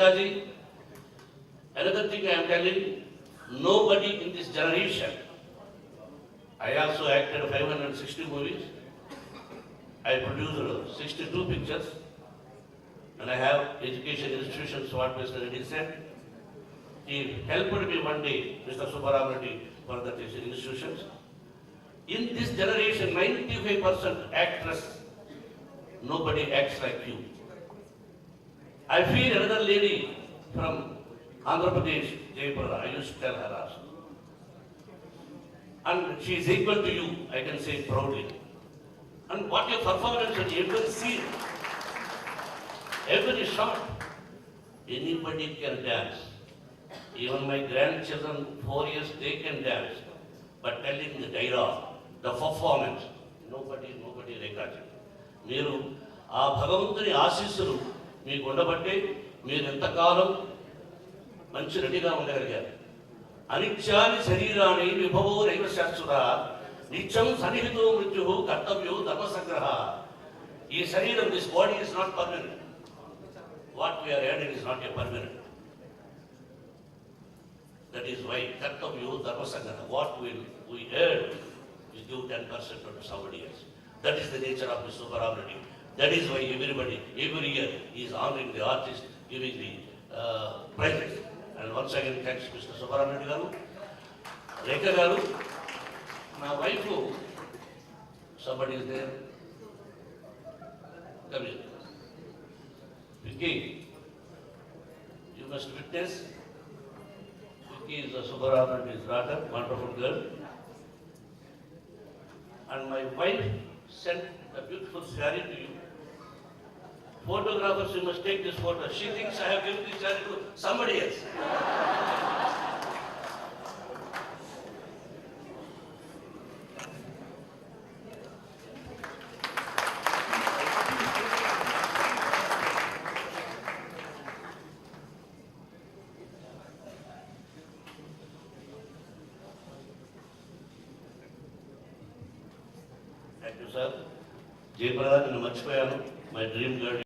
Rekaji, another thing I am telling, nobody in this generation. I also acted 560 movies. I produced 62 pictures. And I have education institutions, what Mr. Reddy said. He helped me one day, Mr. Subbaram Reddy, for the institutions. In this generation, 95% actress, nobody acts like you. I feel another lady from Andhra Pradesh, Jayapura, I used to tell her also. And she is equal to you, I can say proudly. And what your performance, every scene, every shot, anybody can dance. Even my grandchildren, 4 years, they can dance. But telling the dialogue, the performance, nobody Rekaji. మీరు ఆ భగవంతుని ఆశీస్సులు మీకు ఉండబట్టే మీరు ఎంతకాలం మంచి రెడీగా ఉండగలిగారు. అనిత్యాని శరీరాన్ని విభవో రైవ శాస్త్ర నిత్యం సన్నిహితో మృత్యు కర్తవ్యో ధర్మసంగ్రహ. ఈ శరీరం, this body is not permanent. What we are adding is not a permanent. That is why kartavyo dharmasangana. What we earn, we give 10% to somebody else. That is the nature of Mr. Subbaram Reddy. That is why everybody, every year, he is honoring the artist, giving the prizes. And once again, thanks Mr. Subbaram Reddy garu. Rekha garu, my wife, somebody is there. Come here. Vicky, you must witness. He is a Subbaram Reddy's daughter, wonderful girl. And my wife sent a beautiful saree to you. Photographers, you must take this photo. She thinks I have given this saree to somebody else. Thank you, sir. Jayapura, నేను మర్చిపోయాను. My dream girl.